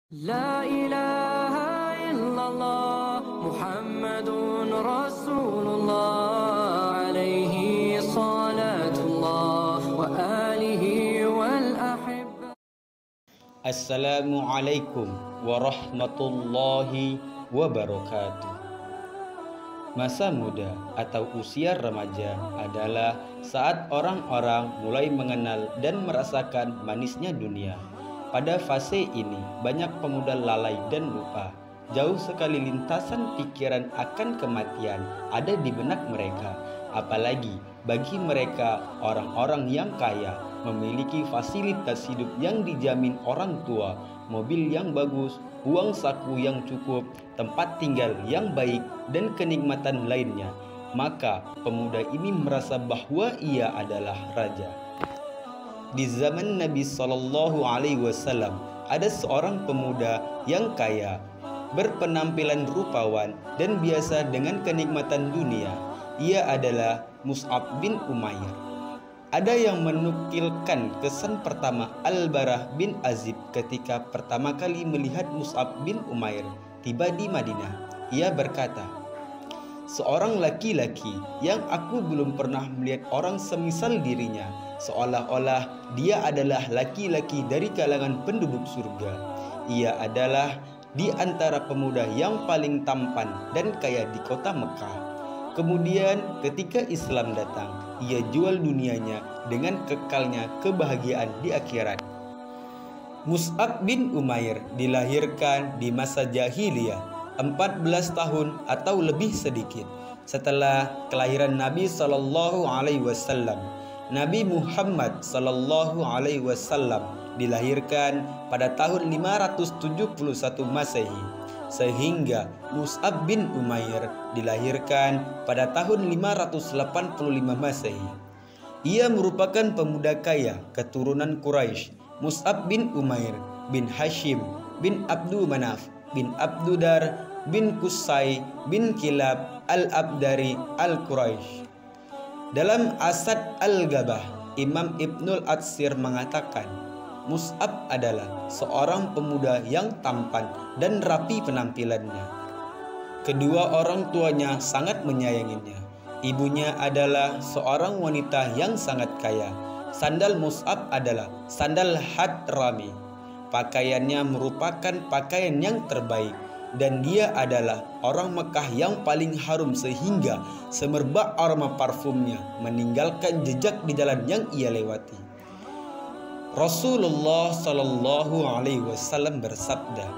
لا إله إلا الله محمد رسول الله عليه صلاة الله وآله والأحبة. Assalamualaikum warahmatullahi wabarakatuh. Masa muda atau usia remaja adalah saat orang-orang mulai mengenal dan merasakan manisnya dunia. Pada fase ini, banyak pemuda lalai dan lupa. Jauh sekali lintasan pikiran akan kematian ada di benak mereka. Apalagi bagi mereka orang-orang yang kaya, memiliki fasilitas hidup yang dijamin orang tua, mobil yang bagus, uang saku yang cukup, tempat tinggal yang baik, dan kenikmatan lainnya. Maka pemuda ini merasa bahwa ia adalah raja. Di zaman Nabi Shallallahu Alaihi Wasallam ada seorang pemuda yang kaya, berpenampilan rupawan dan biasa dengan kenikmatan dunia. Ia adalah Mus'ab bin Umair. Ada yang menukilkan kesan pertama Al-Barah bin Azib ketika pertama kali melihat Mus'ab bin Umair tiba di Madinah. Ia berkata, "Seorang laki-laki yang aku belum pernah melihat orang semisal dirinya, seolah-olah dia adalah laki-laki dari kalangan penduduk surga. Ia adalah di antara pemuda yang paling tampan dan kaya di kota Mekah. Kemudian ketika Islam datang, ia jual dunianya dengan kekalnya kebahagiaan di akhirat." Mus'ab bin Umair dilahirkan di masa jahiliyah, 14 tahun atau lebih sedikit setelah kelahiran Nabi Sallallahu Alaihi Wasallam. Nabi Muhammad Sallallahu Alaihi Wasallam dilahirkan pada tahun 571 Masehi, sehingga Mus'ab bin Umair dilahirkan pada tahun 585 Masehi. Ia merupakan pemuda kaya keturunan Quraisy. Mus'ab bin Umair bin Hashim bin Abdu Manaf bin Abdudar bin Qusay bin Kilab al-Abdari al-Quraisy. Dalam Asad al-Gabah, Imam Ibnul Atsir mengatakan, Mus'ab adalah seorang pemuda yang tampan dan rapi penampilannya. Kedua orang tuanya sangat menyayanginya. Ibunya adalah seorang wanita yang sangat kaya. Sandal Mus'ab adalah sandal Hadrami. Pakaiannya merupakan pakaian yang terbaik, dan dia adalah orang Mekah yang paling harum sehingga semerbak aroma parfumnya meninggalkan jejak di jalan yang ia lewati. Rasulullah Shallallahu Alaihi Wasallam bersabda,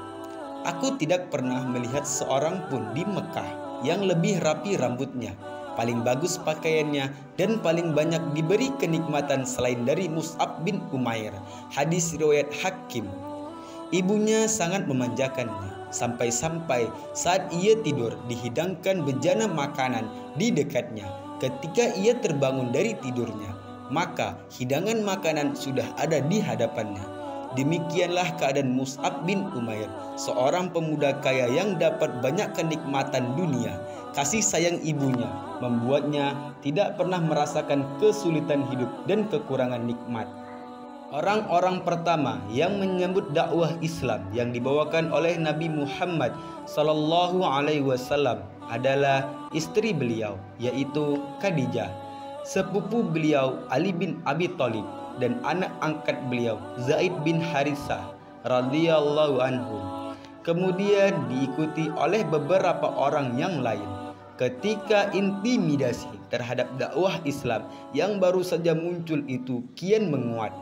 "Aku tidak pernah melihat seorang pun di Mekah yang lebih rapi rambutnya, paling bagus pakaiannya, dan paling banyak diberi kenikmatan selain dari Mus'ab bin Umair." Hadis riwayat Hakim. Ibunya sangat memanjakannya, sampai-sampai saat ia tidur dihidangkan bejana makanan di dekatnya. Ketika ia terbangun dari tidurnya, maka hidangan makanan sudah ada di hadapannya. Demikianlah keadaan Mus'ab bin Umair, seorang pemuda kaya yang dapat banyak kenikmatan dunia. Kasih sayang ibunya membuatnya tidak pernah merasakan kesulitan hidup dan kekurangan nikmat. Orang-orang pertama yang menyambut dakwah Islam yang dibawakan oleh Nabi Muhammad Sallallahu Alaihi Wasallam adalah istri beliau, yaitu Khadijah, sepupu beliau Ali bin Abi Thalib, dan anak angkat beliau Zaid bin Harithah radhiyallahu anhu. Kemudian diikuti oleh beberapa orang yang lain. Ketika intimidasi terhadap dakwah Islam yang baru saja muncul itu kian menguat,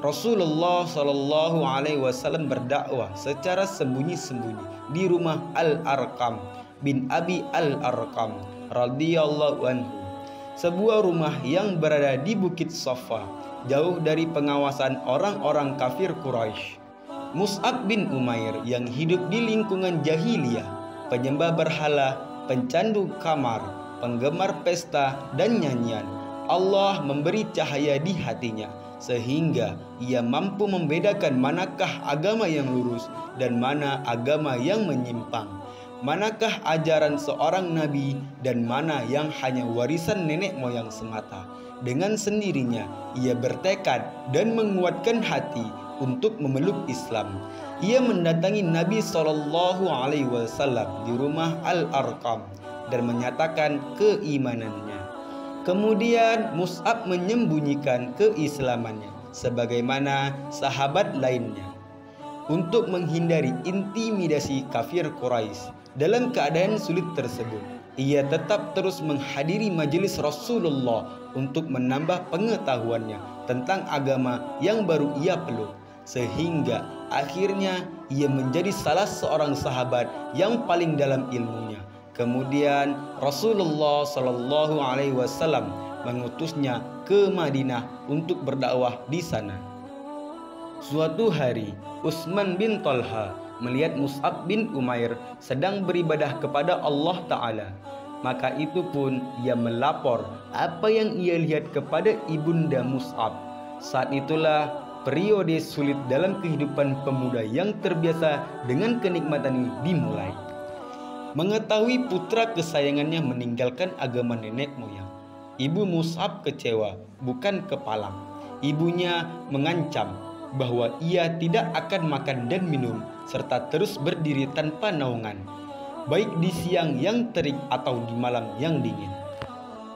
Rasulullah Shallallahu Alaihi Wasallam berdakwah secara sembunyi-sembunyi di rumah Al-Arqam bin Abi Al-Arqam radhiyallahu anhu, sebuah rumah yang berada di Bukit Safa, jauh dari pengawasan orang-orang kafir Quraisy. Mus'ab bin Umair yang hidup di lingkungan jahiliyah, penyembah berhala, pencandu kamar, penggemar pesta dan nyanyian, Allah memberi cahaya di hatinya sehingga ia mampu membedakan manakah agama yang lurus dan mana agama yang menyimpang, manakah ajaran seorang nabi dan mana yang hanya warisan nenek moyang semata. Dengan sendirinya ia bertekad dan menguatkan hati untuk memeluk Islam. Ia mendatangi Nabi SAW di rumah Al-Arqam dan menyatakan keimanannya. Kemudian Mus'ab menyembunyikan keislamannya sebagaimana sahabat lainnya untuk menghindari intimidasi kafir Quraisy. Dalam keadaan sulit tersebut, ia tetap terus menghadiri majelis Rasulullah untuk menambah pengetahuannya tentang agama yang baru ia peluk, sehingga akhirnya ia menjadi salah seorang sahabat yang paling dalam ilmunya. Kemudian Rasulullah SAW mengutusnya ke Madinah untuk berdakwah di sana. Suatu hari, Utsman bin Talha melihat Mus'ab bin Umair sedang beribadah kepada Allah Ta'ala. Maka itu pun ia melapor apa yang ia lihat kepada ibunda Mus'ab. Saat itulah periode sulit dalam kehidupan pemuda yang terbiasa dengan kenikmatan ini dimulai. Mengetahui putra kesayangannya meninggalkan agama nenek moyang, ibu Mus'ab kecewa, bukan kepalang. Ibunya mengancam bahwa ia tidak akan makan dan minum serta terus berdiri tanpa naungan, baik di siang yang terik atau di malam yang dingin.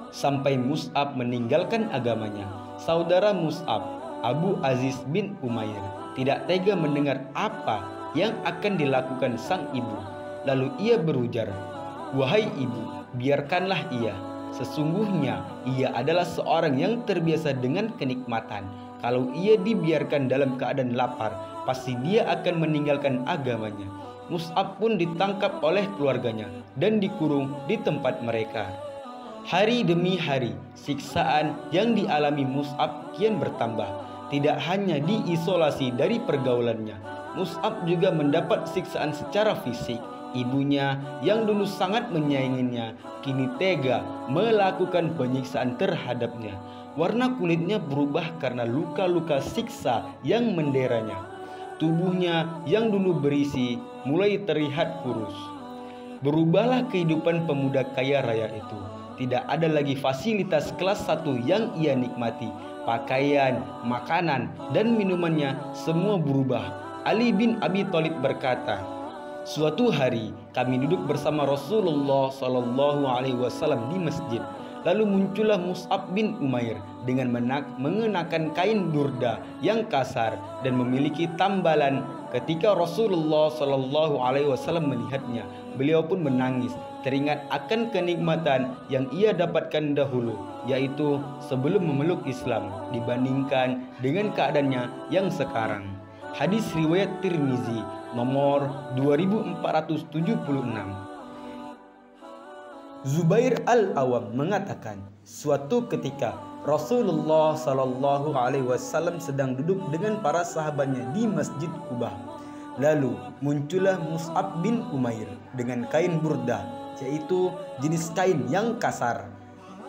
Sampai Mus'ab meninggalkan agamanya. Saudara Mus'ab, Abu Aziz bin Umair, tidak tega mendengar apa yang akan dilakukan sang ibu. Lalu ia berujar, "Wahai ibu, biarkanlah ia. Sesungguhnya ia adalah seorang yang terbiasa dengan kenikmatan. Kalau ia dibiarkan dalam keadaan lapar, pasti dia akan meninggalkan agamanya." Mus'ab pun ditangkap oleh keluarganya dan dikurung di tempat mereka. Hari demi hari, siksaan yang dialami Mus'ab kian bertambah. Tidak hanya diisolasi dari pergaulannya, Mus'ab juga mendapat siksaan secara fisik. Ibunya yang dulu sangat menyayanginya kini tega melakukan penyiksaan terhadapnya. Warna kulitnya berubah karena luka-luka siksa yang menderanya. Tubuhnya yang dulu berisi mulai terlihat kurus. Berubahlah kehidupan pemuda kaya raya itu. Tidak ada lagi fasilitas kelas 1 yang ia nikmati. Pakaian, makanan, dan minumannya semua berubah. Ali bin Abi Thalib berkata, "Suatu hari kami duduk bersama Rasulullah SAW di masjid. Lalu muncullah Mus'ab bin Umair dengan mengenakan kain burda yang kasar dan memiliki tambalan. Ketika Rasulullah SAW melihatnya, beliau pun menangis, teringat akan kenikmatan yang ia dapatkan dahulu, yaitu sebelum memeluk Islam, dibandingkan dengan keadaannya yang sekarang." Hadis riwayat Tirmizi nomor 2476. Zubair Al-Awam mengatakan, suatu ketika Rasulullah SAW sedang duduk dengan para sahabatnya di Masjid Kubah. Lalu muncullah Mus'ab bin Umair dengan kain burdah, yaitu jenis kain yang kasar,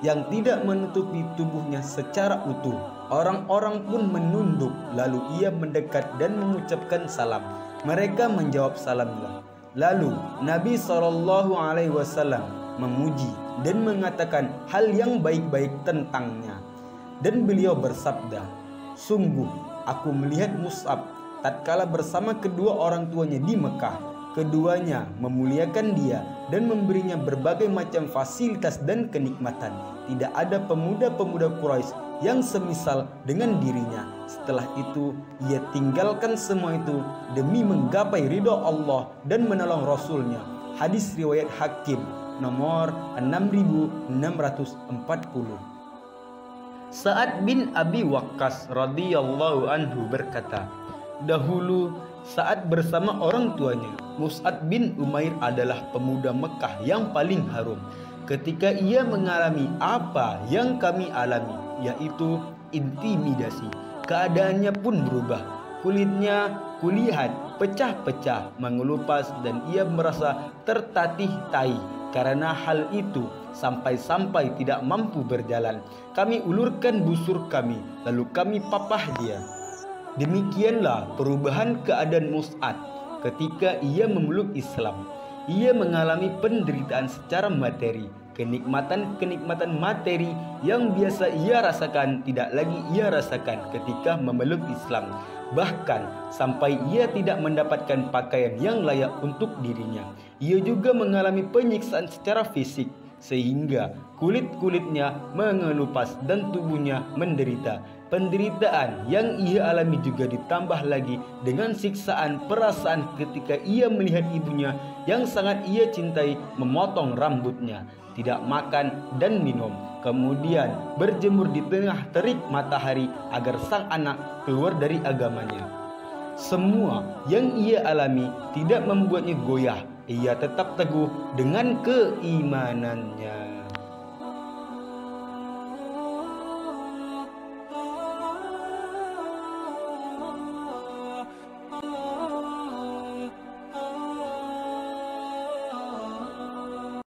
yang tidak menutupi tubuhnya secara utuh. Orang-orang pun menunduk, lalu ia mendekat dan mengucapkan salam. Mereka menjawab salamnya. Lalu Nabi SAW memuji dan mengatakan hal yang baik-baik tentangnya. Dan beliau bersabda, "Sungguh aku melihat Mus'ab tatkala bersama kedua orang tuanya di Mekah. Keduanya memuliakan dia dan memberinya berbagai macam fasilitas dan kenikmatan. Tidak ada pemuda-pemuda Quraisy yang semisal dengan dirinya. Setelah itu ia tinggalkan semua itu demi menggapai ridho Allah dan menolong Rasulnya." Hadis riwayat Hakim nomor 6640. Sa'ad bin Abi Waqqas radhiyallahu anhu berkata, dahulu saat bersama orang tuanya, Mus'ab bin Umair adalah pemuda Mekah yang paling harum. Ketika ia mengalami apa yang kami alami, yaitu intimidasi, keadaannya pun berubah. Kulitnya kulihat pecah-pecah, mengelupas, dan ia merasa tertatih-tahi. Karena hal itu, sampai-sampai tidak mampu berjalan, kami ulurkan busur kami, lalu kami papah dia. Demikianlah perubahan keadaan Mus'ab ketika ia memeluk Islam. Ia mengalami penderitaan secara materi kenikmatan-kenikmatan materi yang biasa ia rasakan tidak lagi ia rasakan ketika memeluk Islam. Bahkan sampai ia tidak mendapatkan pakaian yang layak untuk dirinya. Ia juga mengalami penyiksaan secara fisik sehingga kulit-kulitnya mengelupas dan tubuhnya menderita. Penderitaan yang ia alami juga ditambah lagi dengan siksaan perasaan ketika ia melihat ibunya yang sangat ia cintai memotong rambutnya, tidak makan dan minum, kemudian berjemur di tengah terik matahari agar sang anak keluar dari agamanya. Semua yang ia alami tidak membuatnya goyah. Ia tetap teguh dengan keimanannya.